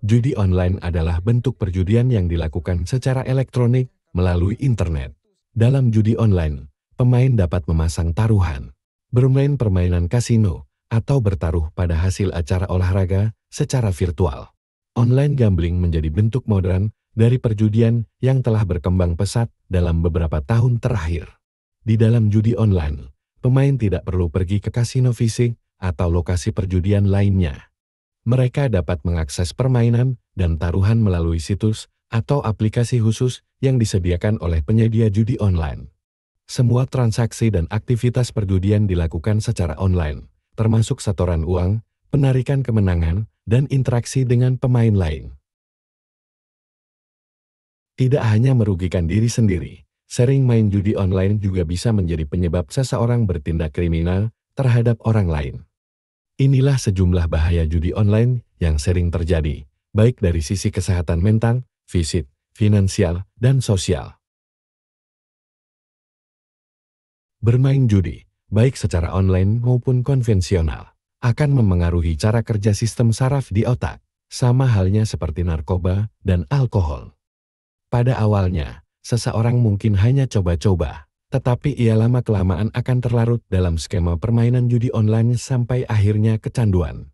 Judi online adalah bentuk perjudian yang dilakukan secara elektronik melalui internet. Dalam judi online, pemain dapat memasang taruhan, bermain permainan kasino, atau bertaruh pada hasil acara olahraga secara virtual. Online gambling menjadi bentuk modern dari perjudian yang telah berkembang pesat dalam beberapa tahun terakhir. Di dalam judi online, pemain tidak perlu pergi ke kasino fisik atau lokasi perjudian lainnya. Mereka dapat mengakses permainan dan taruhan melalui situs atau aplikasi khusus yang disediakan oleh penyedia judi online. Semua transaksi dan aktivitas perjudian dilakukan secara online, termasuk setoran uang, penarikan kemenangan, dan interaksi dengan pemain lain. Tidak hanya merugikan diri sendiri, sering main judi online juga bisa menjadi penyebab seseorang bertindak kriminal terhadap orang lain. Inilah sejumlah bahaya judi online yang sering terjadi, baik dari sisi kesehatan mental, fisik, finansial, dan sosial. Bermain judi, baik secara online maupun konvensional, akan memengaruhi cara kerja sistem saraf di otak, sama halnya seperti narkoba dan alkohol. Pada awalnya, seseorang mungkin hanya coba-coba, tetapi ia lama-kelamaan akan terlarut dalam skema permainan judi online sampai akhirnya kecanduan.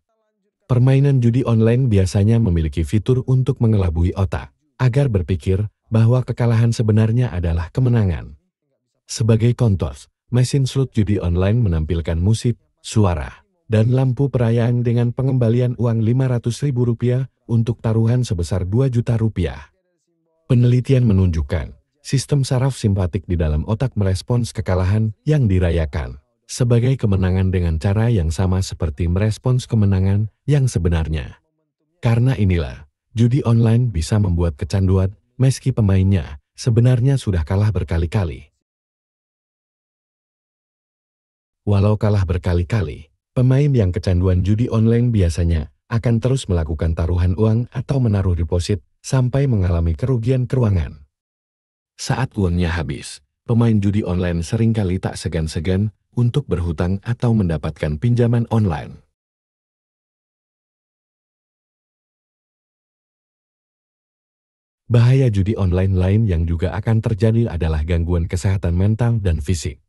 Permainan judi online biasanya memiliki fitur untuk mengelabui otak, agar berpikir bahwa kekalahan sebenarnya adalah kemenangan. Sebagai contoh, mesin slot judi online menampilkan musik, suara, dan lampu perayaan dengan pengembalian uang Rp500.000 untuk taruhan sebesar Rp2.000.000. Penelitian menunjukkan, sistem saraf simpatik di dalam otak merespons kekalahan yang dirayakan sebagai kemenangan dengan cara yang sama seperti merespons kemenangan yang sebenarnya. Karena inilah, judi online bisa membuat kecanduan meski pemainnya sebenarnya sudah kalah berkali-kali. Walau kalah berkali-kali, pemain yang kecanduan judi online biasanya akan terus melakukan taruhan uang atau menaruh deposit sampai mengalami kerugian keuangan. Saat uangnya habis, pemain judi online seringkali tak segan-segan untuk berhutang atau mendapatkan pinjaman online. Bahaya judi online lain yang juga akan terjadi adalah gangguan kesehatan mental dan fisik.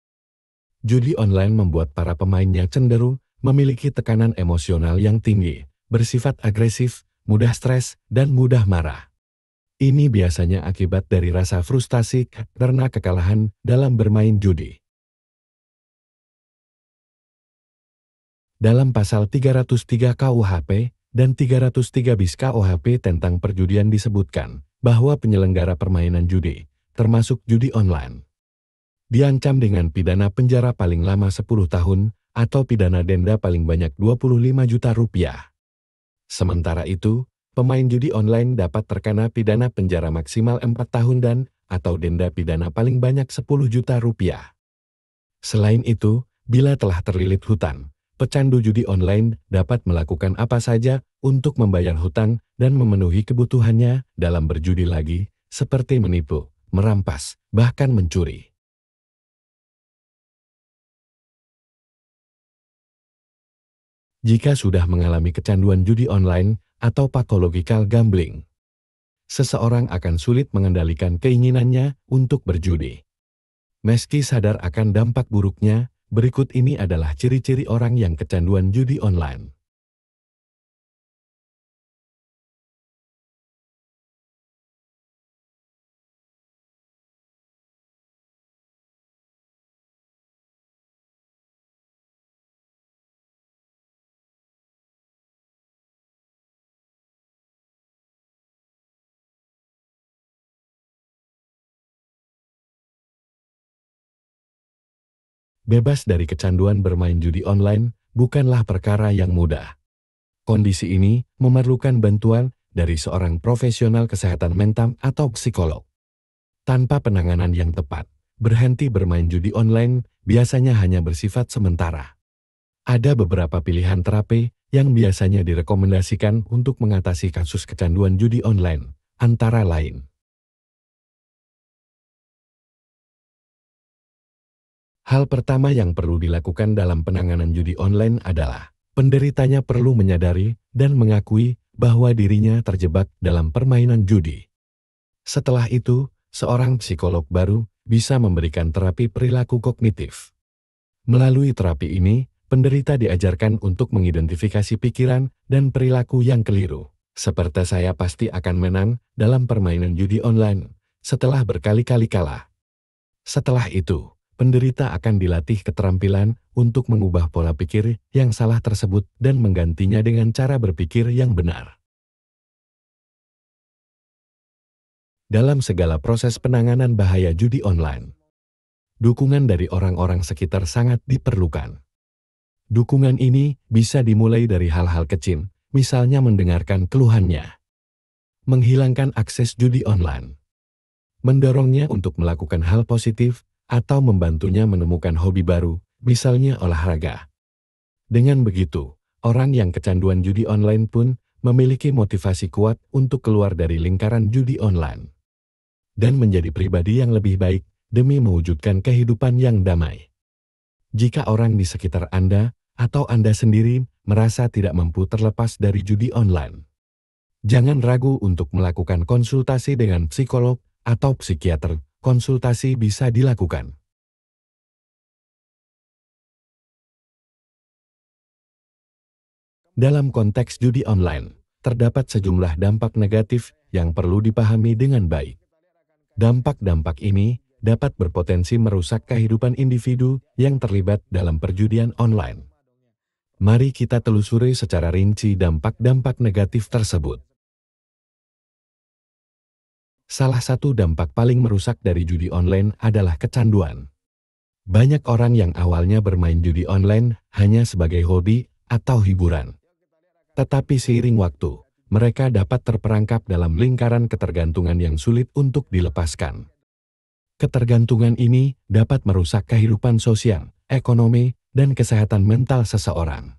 Judi online membuat para pemainnya cenderung memiliki tekanan emosional yang tinggi, bersifat agresif, mudah stres, dan mudah marah. Ini biasanya akibat dari rasa frustasi karena kekalahan dalam bermain judi. Dalam pasal 303 KUHP dan 303 bis KUHP tentang perjudian disebutkan bahwa penyelenggara permainan judi, termasuk judi online, diancam dengan pidana penjara paling lama 10 tahun atau pidana denda paling banyak Rp25 juta. Sementara itu, pemain judi online dapat terkena pidana penjara maksimal 4 tahun dan atau denda pidana paling banyak Rp10 juta. Selain itu, bila telah terlilit hutang, pecandu judi online dapat melakukan apa saja untuk membayar hutang dan memenuhi kebutuhannya dalam berjudi lagi, seperti menipu, merampas, bahkan mencuri. Jika sudah mengalami kecanduan judi online atau pathological gambling, seseorang akan sulit mengendalikan keinginannya untuk berjudi. Meski sadar akan dampak buruknya, berikut ini adalah ciri-ciri orang yang kecanduan judi online. Bebas dari kecanduan bermain judi online bukanlah perkara yang mudah. Kondisi ini memerlukan bantuan dari seorang profesional kesehatan mental atau psikolog. Tanpa penanganan yang tepat, berhenti bermain judi online biasanya hanya bersifat sementara. Ada beberapa pilihan terapi yang biasanya direkomendasikan untuk mengatasi kasus kecanduan judi online, antara lain. Hal pertama yang perlu dilakukan dalam penanganan judi online adalah penderitanya perlu menyadari dan mengakui bahwa dirinya terjebak dalam permainan judi. Setelah itu, seorang psikolog baru bisa memberikan terapi perilaku kognitif. Melalui terapi ini, penderita diajarkan untuk mengidentifikasi pikiran dan perilaku yang keliru. Seperti saya pasti akan menang dalam permainan judi online setelah berkali-kali kalah. Setelah itu, penderita akan dilatih keterampilan untuk mengubah pola pikir yang salah tersebut dan menggantinya dengan cara berpikir yang benar. Dalam segala proses penanganan bahaya judi online, dukungan dari orang-orang sekitar sangat diperlukan. Dukungan ini bisa dimulai dari hal-hal kecil, misalnya mendengarkan keluhannya, menghilangkan akses judi online, mendorongnya untuk melakukan hal positif, atau membantunya menemukan hobi baru, misalnya olahraga. Dengan begitu, orang yang kecanduan judi online pun memiliki motivasi kuat untuk keluar dari lingkaran judi online dan menjadi pribadi yang lebih baik demi mewujudkan kehidupan yang damai. Jika orang di sekitar Anda atau Anda sendiri merasa tidak mampu terlepas dari judi online, jangan ragu untuk melakukan konsultasi dengan psikolog atau psikiater. Konsultasi bisa dilakukan. Dalam konteks judi online, terdapat sejumlah dampak negatif yang perlu dipahami dengan baik. Dampak-dampak ini dapat berpotensi merusak kehidupan individu yang terlibat dalam perjudian online. Mari kita telusuri secara rinci dampak-dampak negatif tersebut. Salah satu dampak paling merusak dari judi online adalah kecanduan. Banyak orang yang awalnya bermain judi online hanya sebagai hobi atau hiburan. Tetapi seiring waktu, mereka dapat terperangkap dalam lingkaran ketergantungan yang sulit untuk dilepaskan. Ketergantungan ini dapat merusak kehidupan sosial, ekonomi, dan kesehatan mental seseorang.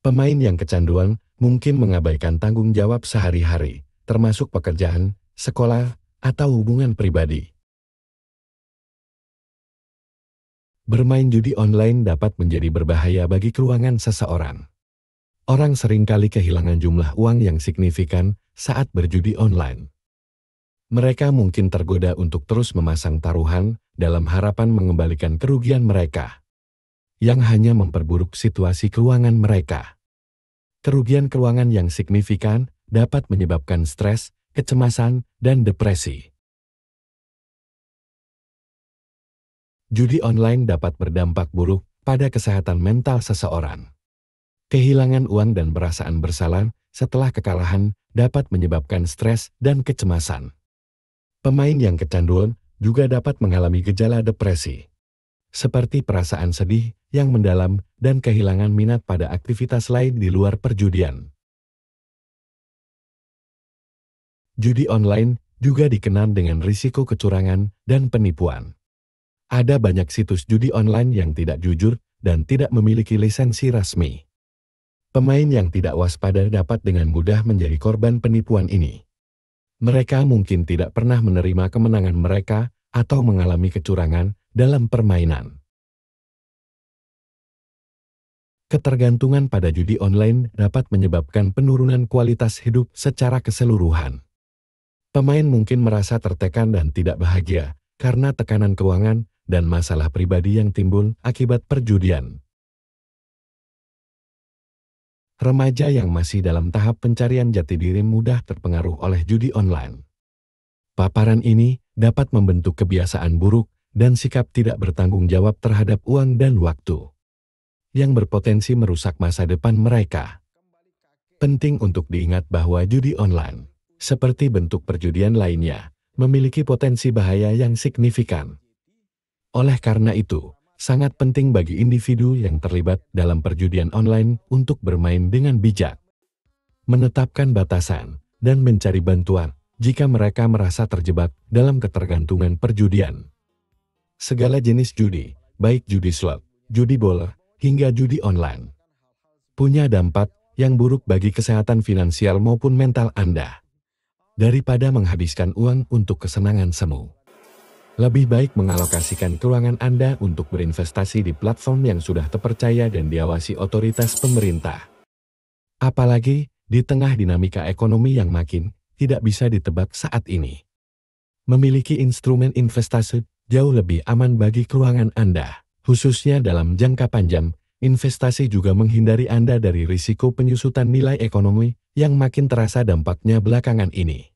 Pemain yang kecanduan mungkin mengabaikan tanggung jawab sehari-hari, termasuk pekerjaan, sekolah, atau hubungan pribadi. Bermain judi online dapat menjadi berbahaya bagi keuangan seseorang. Orang seringkali kehilangan jumlah uang yang signifikan saat berjudi online. Mereka mungkin tergoda untuk terus memasang taruhan dalam harapan mengembalikan kerugian mereka, yang hanya memperburuk situasi keuangan mereka. Kerugian keuangan yang signifikan dapat menyebabkan stres, kecemasan, dan depresi. Judi online dapat berdampak buruk pada kesehatan mental seseorang. Kehilangan uang dan perasaan bersalah setelah kekalahan dapat menyebabkan stres dan kecemasan. Pemain yang kecanduan juga dapat mengalami gejala depresi, seperti perasaan sedih yang mendalam dan kehilangan minat pada aktivitas lain di luar perjudian. Judi online juga dikenal dengan risiko kecurangan dan penipuan. Ada banyak situs judi online yang tidak jujur dan tidak memiliki lisensi resmi. Pemain yang tidak waspada dapat dengan mudah menjadi korban penipuan ini. Mereka mungkin tidak pernah menerima kemenangan mereka atau mengalami kecurangan dalam permainan. Ketergantungan pada judi online dapat menyebabkan penurunan kualitas hidup secara keseluruhan. Pemain mungkin merasa tertekan dan tidak bahagia karena tekanan keuangan dan masalah pribadi yang timbul akibat perjudian. Remaja yang masih dalam tahap pencarian jati diri mudah terpengaruh oleh judi online. Paparan ini dapat membentuk kebiasaan buruk dan sikap tidak bertanggung jawab terhadap uang dan waktu, yang berpotensi merusak masa depan mereka. Penting untuk diingat bahwa judi online, seperti bentuk perjudian lainnya, memiliki potensi bahaya yang signifikan. Oleh karena itu, sangat penting bagi individu yang terlibat dalam perjudian online untuk bermain dengan bijak, menetapkan batasan, dan mencari bantuan jika mereka merasa terjebak dalam ketergantungan perjudian. Segala jenis judi, baik judi slot, judi bola, hingga judi online, punya dampak yang buruk bagi kesehatan finansial maupun mental Anda. Daripada menghabiskan uang untuk kesenangan semu, lebih baik mengalokasikan keuangan Anda untuk berinvestasi di platform yang sudah terpercaya dan diawasi otoritas pemerintah. Apalagi di tengah dinamika ekonomi yang makin tidak bisa ditebak saat ini. Memiliki instrumen investasi jauh lebih aman bagi keuangan Anda, khususnya dalam jangka panjang. Investasi juga menghindari Anda dari risiko penyusutan nilai ekonomi yang makin terasa dampaknya belakangan ini.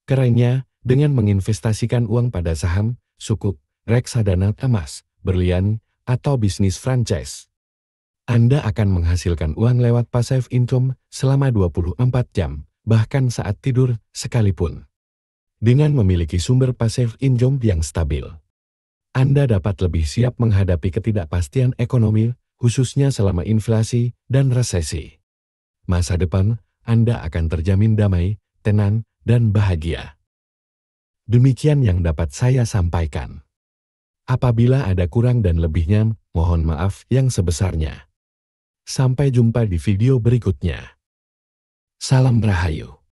Kerennya, dengan menginvestasikan uang pada saham, sukuk, reksadana emas, berlian, atau bisnis franchise, Anda akan menghasilkan uang lewat passive income selama 24 jam, bahkan saat tidur sekalipun. Dengan memiliki sumber passive income yang stabil, Anda dapat lebih siap menghadapi ketidakpastian ekonomi, khususnya selama inflasi dan resesi. Masa depan Anda akan terjamin damai, tenang, dan bahagia. Demikian yang dapat saya sampaikan. Apabila ada kurang dan lebihnya, mohon maaf yang sebesarnya. Sampai jumpa di video berikutnya. Salam Rahayu.